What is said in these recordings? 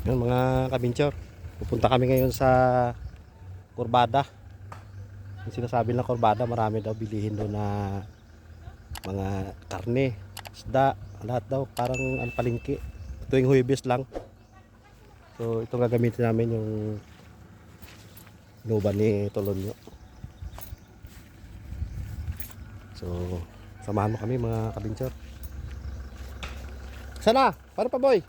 Yan mga kabinchor, pupunta kami ngayon sa Kurbada. Yung sinasabi ng Kurbada, marami daw bilihin doon na mga karne, isda, lahat daw parang palengke. Tuwing Huwebes lang. So itong gagamitin namin yung inuban ni Tolonyo. So samahan mo kami mga kabinchor. Sana, para pa boy.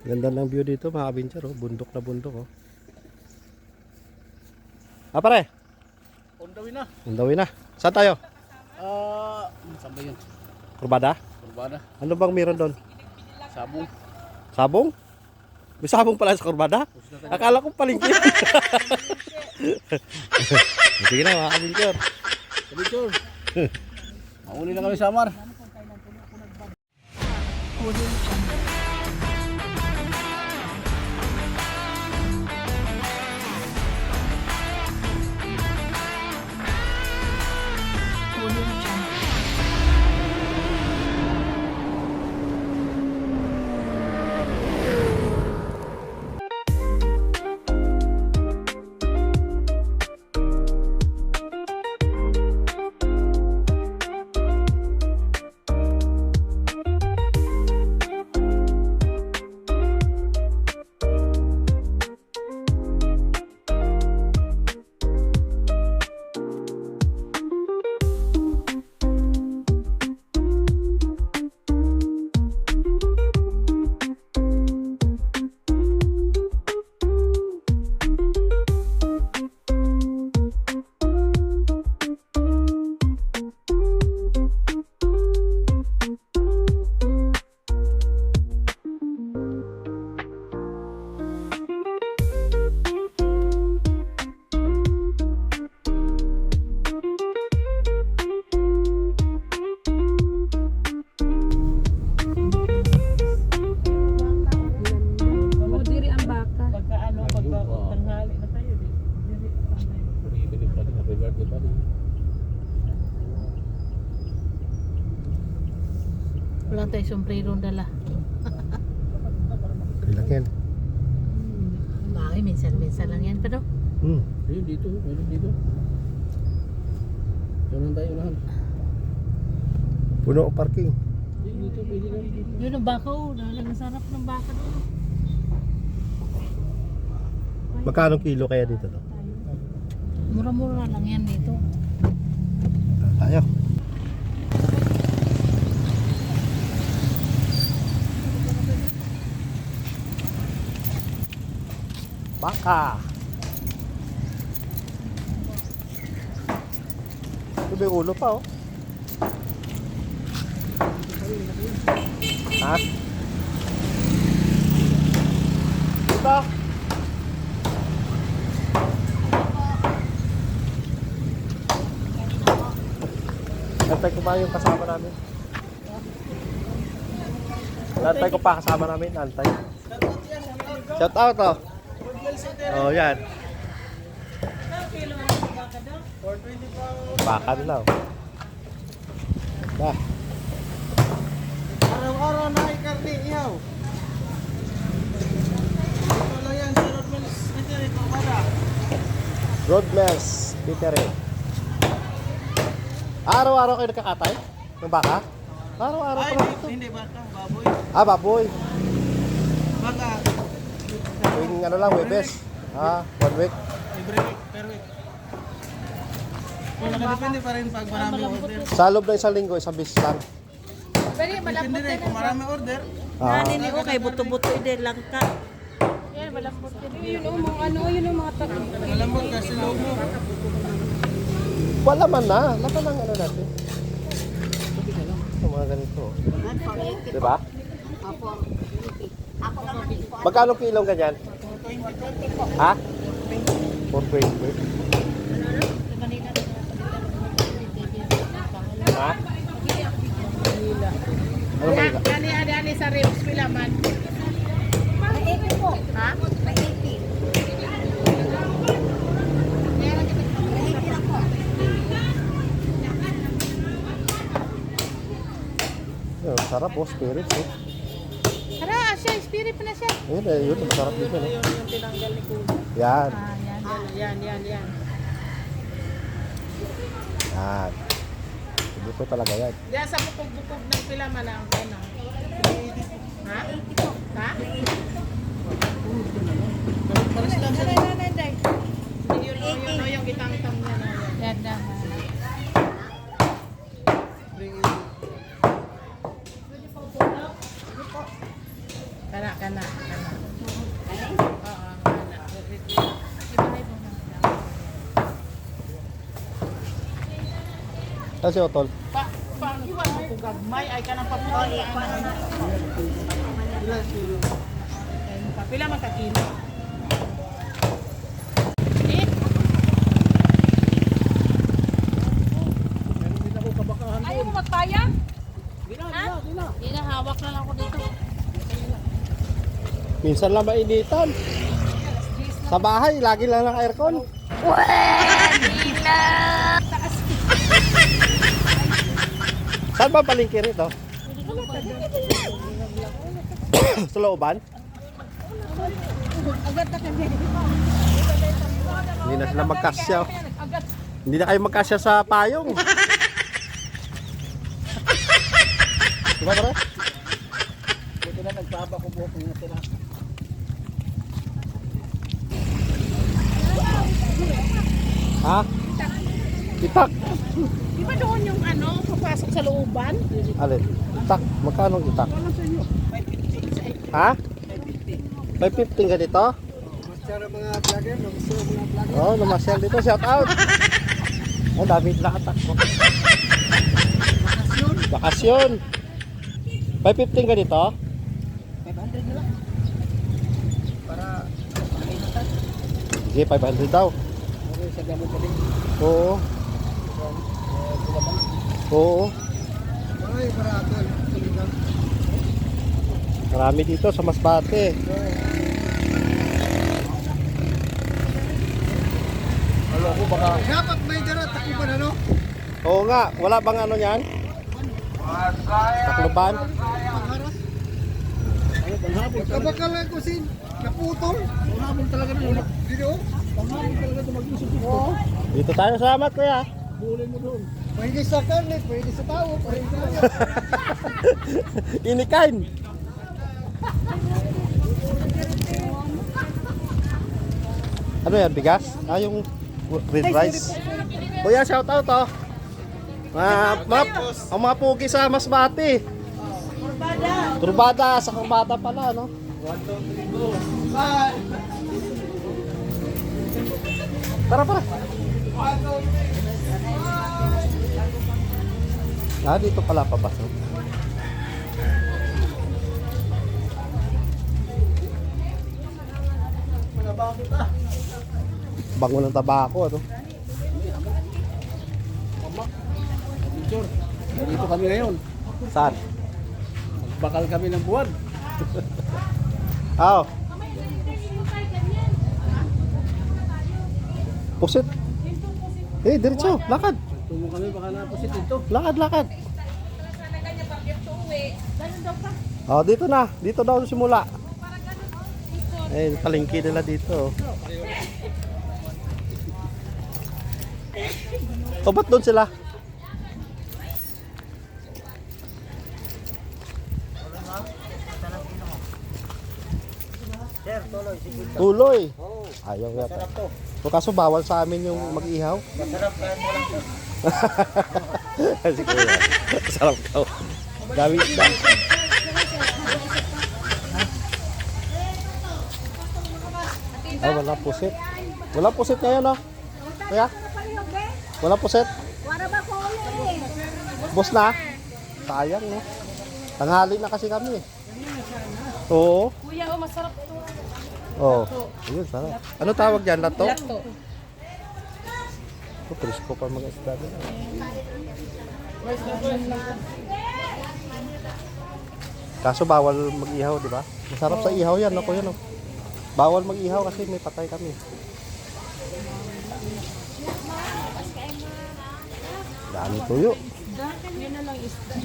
Ganda ng view dito mga kabinchor, oh. Bundok na bundok, oh. Ah pare, On the way na. undawin na. Saan tayo? Saan ba yun? Kurbada? Kurbada. Ano bang meron doon? Sabong. Sabong? May sabong pala sa Kurbada? Akala ko palengke. Sige na mga kabinchor. Kabinchor. Mauli na kami sa Amar. Wala tayong sombrero dala. Ilang yan? Bakit minsan-minsan lang yan pero Ayun dito. Ayun dito. Diyan lang tayo lahat. Puno ang parking. Ayun dito. Pwede lang dito. yun ang baka oh. Ang sarap ng baka doon. Magkano kilo kaya dito? No? Mura-mura lang yan dito. Tayo. Baka. Ito may ulo pa, oh. Ha? Ito. Nantay ko pa yung kasama namin. Nantay ko pa kasama namin. Nantay. Shout out, oh. Oh, yan. Baka nila, oh. Bah. Araw-araw na ay karne ihaw. Ito lang yan sa Rodman's Eatery, Kurbada. Roadmans Bakery. Araw-araw kayo nagkakatay? Ng baka? Araw-araw Ay, pa lang ito. hindi baka, baboy. Ah, baboy. Baka, Tuwing ano lang, Huwebes. Ah, 1 week. every week, per week. Depende pa rin pag marami order. Sa loob na isang linggo, isang beses lang. Depende rin kung marami order. Ah, Nani ni kay buto-buto ide lang ka. Yan malambot Yun ang mga ano, yun ang mga tag. Malambot kasi loob mo. wala man na. Laman ang ano natin. Ito mga ganito. Diba? Magkano kilong ganyan? Ha? 420. Ha? Ano ba yun? Kani ada ni sa ribs pila man. Ha? May 80. May 80 lang po. Yun, sarap oh, spirits oh. Tara, siya, spirit pa na siya. Ayun, yun, masarap dito no. Yung tinanggal ni Kuya. Yan, Ah, yan. yan. Dito talaga yan. Yan sa bukog-bukog ng pilaman ang ano. Ha? Ha? Pares lang siya. Yun, yung kitang-tang niya na yan. Yan na. Kana. Oo, Kasi Otol, Pang-iwan mo kung gagmay ay ka ng paputi. Pila man ka kilo? Ayaw mo magpaya? Hindi na, hawak na lang ako dito. minsan lang mainitan. Sa bahay, lagi lang ng aircon. Saan ba palengke rito? Sa looban? Hindi na sila magkasya. Hindi na kayo magkasya sa payong. Diba pare? Buti na nagbaba ko po kung sila. Ha? Itak. Di ba doon yung ano, papasok sa looban? Alin? Itak. Magkano ang itak? Ha? 550 ganito? Masyara mga vlogger, gusto mga vlogger. Oh, namasyal dito. Shout out. Oh, dami nakatak mo. Bakasyon. 550 ganito? 500 na lang. Para Sige, 500 daw. okay, sa gamot pa din. Oo. Oo. Ay, barato. Marami dito sa Masbate. Halo ko baka. Dapat may dara takuban ano? Oo nga, wala bang ano yan? Takloban? Panghabol. Kabakal ko sin naputol. Panghabol talaga na. Dito. Panghabol talaga ito mag-usap. Oo. Dito tayo, salamat kuya. Bulin mo doon. Pwede sa karne, pwede sa tao, pwede sa Inikain. Ano yan, bigas? Ah, yung red rice. Kuya, shout out oh. Ang mga pugi sa Masbate. Turbada, sa Kurbada pala, no? 1, 2, 3, go. Bye. Tara, para. Ah, dito pala papasok. Manabako ta. Bango ng tabako, ano? Picture. Dito kami ngayon. Saan? Bakal kami ng buwan. Aw. Pusit. Eh, diretso. Lakad. Tungo kami baka napasit dito. Lakad, lakad. Oh, dito na. Dito daw simula. Eh, palengke nila dito. O, ba't doon sila? Tuloy. Ayaw yata. So, kaso bawal sa amin yung mag-ihaw. Masarap kahit walang Si Kuya. Sarap daw. Dami isda. Ay, wala pusit. Wala pusit ngayon, no? Kuya? Wala pusit? Wala ba ko ulit? Boss na? Sayang, no? Tanghali na kasi kami. Oo. Kuya, oh, masarap to. Oo. Ayun, sarap. Ano tawag dyan? Lato? Lato. Oh, presko pa mga isda. Kaso bawal mag-ihaw, di ba? Masarap sa ihaw yan, no? Kuya, no? Bawal mag-ihaw kasi may patay kami. Dami tuyo. Yun na lang isda.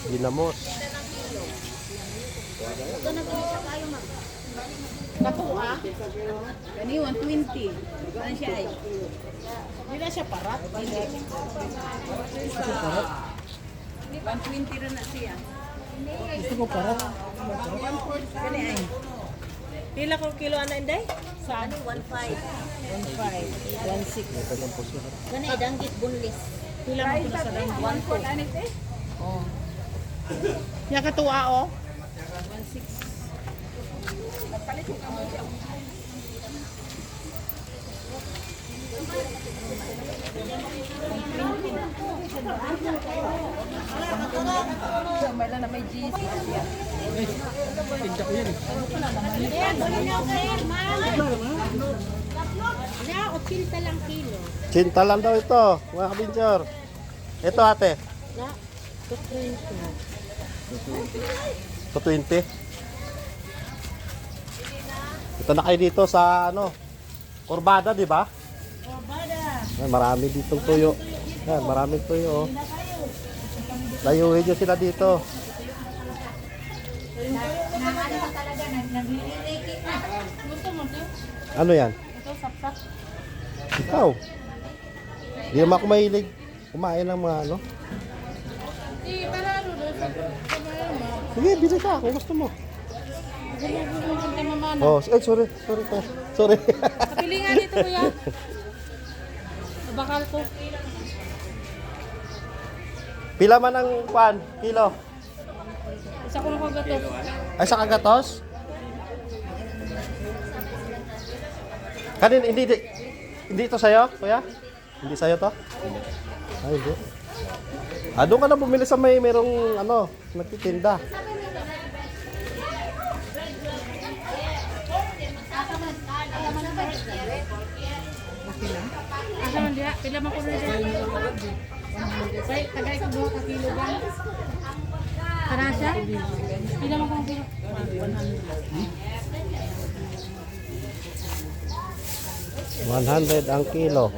Ginamos. Katua. Gani 120. Ano siya ay? Hindi na siya parat. 120 rin na siya. Gusto ko para. Gani ay. Pila kong kilo ana inday? Saan? 1.5. 1.6. Gani danggit bunlis. Pila mo kilo sa lang? 1.4 anit eh. Oh. Ya katua oh. 1.6. May lang na may GC. Cinta lang daw ito, mga kabinsyar. Ito ate. Ito 20. Ito na kayo dito sa ano, Corbada, di ba? Corbada. Marami ditong tuyo. Yan, maraming tuyo. Oh. Layuhin nyo sila dito. Ano yan? Ito, sapsap. Ikaw. Hindi naman ako mahilig kumain ng mga ano. Hindi, para ano doon sa Sige, bili ka kung gusto mo. gumugulo kay mama na. Oh, sorry. Sorry. Kapili nga dito kuya. Bakal ko. Pila man ang kwan, kilo? Isa ko na kagato. Ay, sa kagatos? Kanin, hindi ito sa'yo, kuya? Hindi sa'yo to? Ay, hindi. Doon ka na bumili sa merong ano, nagtitinda. Asa man diha? Pila man ko rin diha? Say, tagay ko 2 ka kilo ba? Karasa? Pila man ko kilo? 100 ang kilo.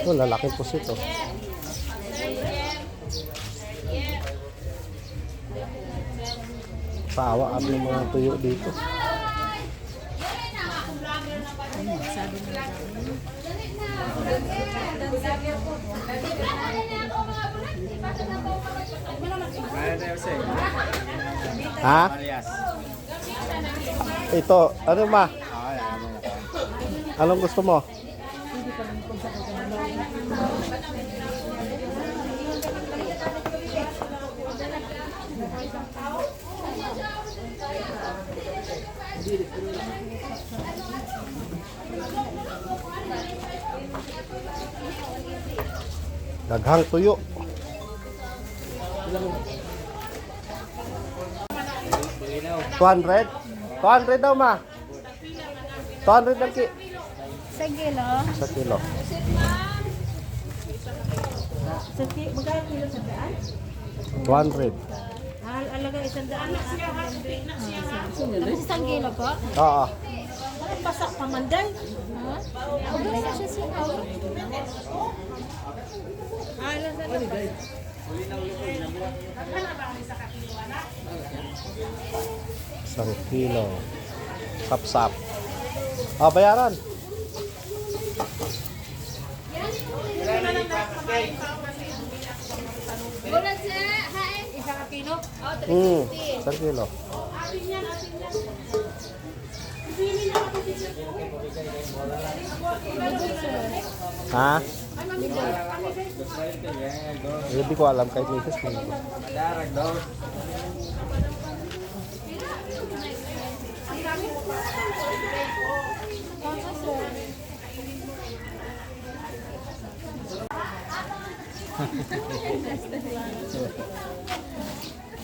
Oh, lalaking pusit oh. Tawa at yung mga tuyo dito. Ha? Ito, ano ma? Anong gusto mo? Daghang tuyo. $200? $200 daw ma. 200 lang Sa kilo. sa kilo. Magkano kilo sa daan? 200. Alaga 100 na. Isang kilo po? Oo. Pasak pamanday. Ha? Ano na siya siya? Isang kilo. Sap-sap. Bayaran. Isa ka kilo? Isang kilo. Ha? Hindi ko alam kahit misis ko.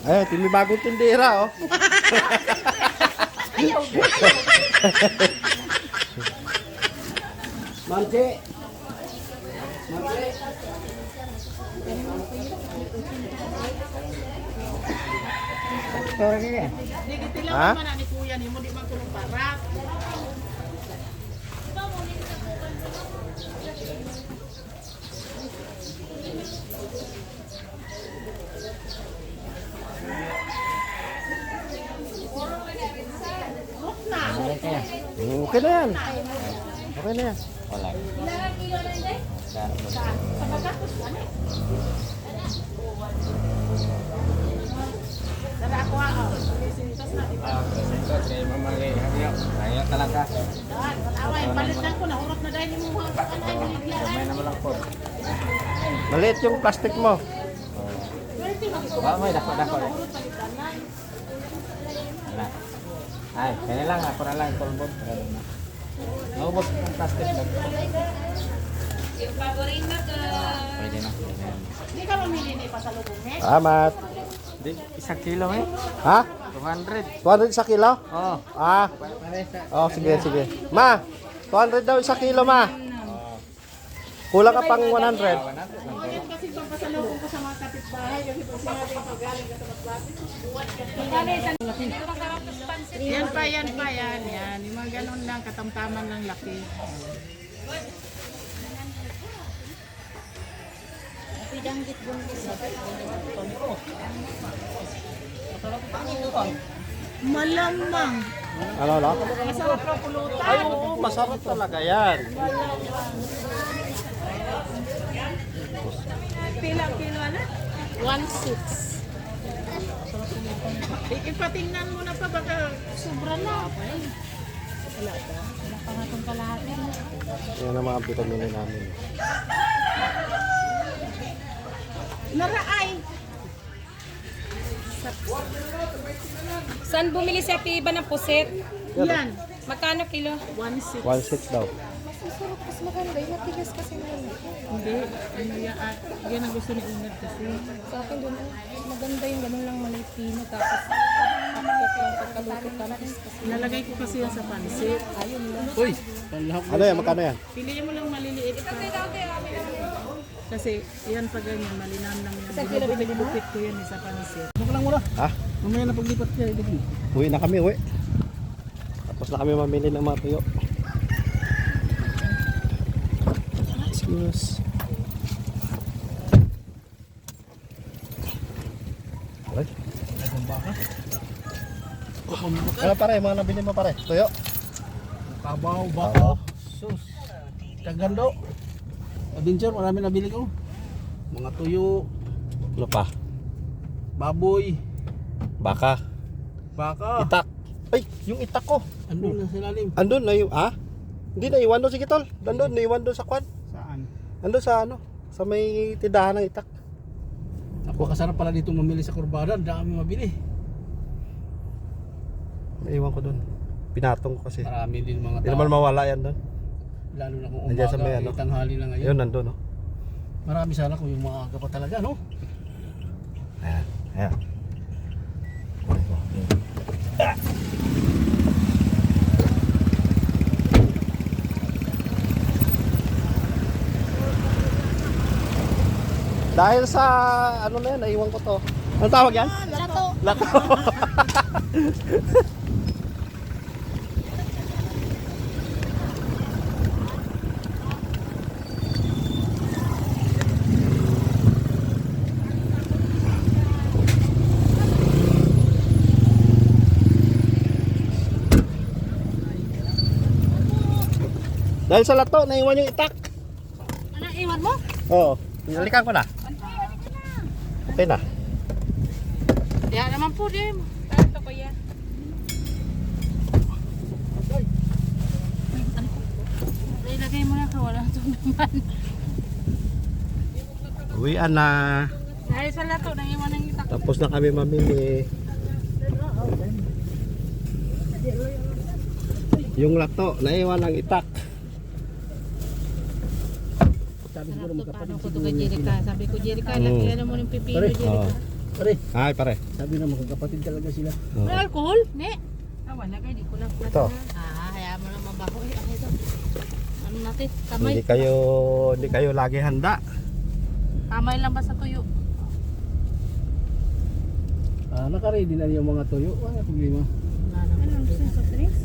Ay, may bagong tindera oh. Manche. Di Ha? kitilawan man na ni kuya ni mo di man tulong parat. Okay na yan. Okay na yan. Dala ako ah. Sintos na di ba? Away palit lang ko na urot na dahil mo mga kanay niligyan. Maliit yung plastic mo. May dako. Ay, kaya lang ako na lang tulbot. Naubos ang plastic lang. Pwede na. Di ka mamili ni pasalubong eh. Salamat. Di, 1 kilo eh. Ha? 200. 200 sa kilo? Oh. Ah. Oh, sige, sige. Ma, 200 daw isa kilo, ma. Kulang ka pang 100. Ngayon kasi pang pasalubong ko sa mga kapitbahay kasi pag sinabi yung pagaling ka sa magpapit. Yan pa. Yan. Yung mga ganun lang, katamtaman ng laki. Malamang. Ano, no? Masarap na pulutan. Ay, oo, masarap talaga yan. Pilang kilo na? 1.6. Ipatingnan mo na pa baka sobra na. Yan ang mga vitamina namin. Naraay. Saan bumili si Ate Iba ng puset? Yan. Magkano kilo? 1.6. 1.6 daw. Masarap kasi maganda. Yung matigas kasi ngayon. Hindi. Yan ang gusto ni Unad kasi. Sa akin doon, maganda yung ganun lang maliit pino. Tapos, pakit lang pagkaluto ka na. Nalagay ko kasi yan sa pansit. Ayun lang. Uy, Ano yan? Magkano yan? Piliin mo lang maliliit pa. Kasi yan pa ganyan, malinam lang yan. Binubukit ko yan sa pansit. Baka lang muna. Ha? Mamaya na paglipat siya. Ibigin. Uwi na kami, uwi. Tapos na kami mamili ng mga tuyo. Excuse. Ay. Ano pare, mga nabili mo pare? Tuyo? Kabaw, baka. Sus. Kagando. Adventure, marami nabili ko. Mga tuyo, Ano pa? baboy, Baka. baka. Itak. Ay, yung itak ko. Andun na sa lalim. Andun na yung, Hindi na iwan doon, sige tol. Andun, naiwan doon sa kwan. Saan? Andun sa ano, sa may tindahan ng itak. Napakasarap pala dito mamili sa kurbada. Dami mabili. Naiwan ko doon. Pinatong ko kasi. Marami din mga Hindi naman mawala yan doon. Lalo na kung Nandiyan sa umaga, may ano. tanghali na ngayon. Ayun, nandun, no? Marami sana kung yung mga aga pa talaga, no? Ayan, ayan. Dahil sa ano na yan, naiwan ko to. Ano tawag yan? Lato. Lato. Dahil sa lato, naiwan yung itak. Ano, iwan mo? Oo, pinalikan ko na. Okay na. Yan naman po din. Ito ko yan. Ilagay mo na ka, wala ito naman. Uwian na. Dahil sa lato, naiwan ng itak. Tapos na kami mamili. Yung lato, naiwan ang itak. Sabi siguro Paano magkapatid ko ito kay Jerica? Sabi ko, Jerica, lagyan mo ng pipino, Pare. Jerica. Oo. Pare, Ay, pare. sabi na magkakapatid talaga sila. Oo. May alcohol? Ne? Ah, wala kayo, di ko lang. Ito. Hayaan mo lang mabaho. Ano natin. Kamay. Hindi kayo lagi handa. Kamay lang ba sa tuyo? Naka-ready na yung mga tuyo. Wala problema. Wala na. Ano, gusto niyo soft drinks?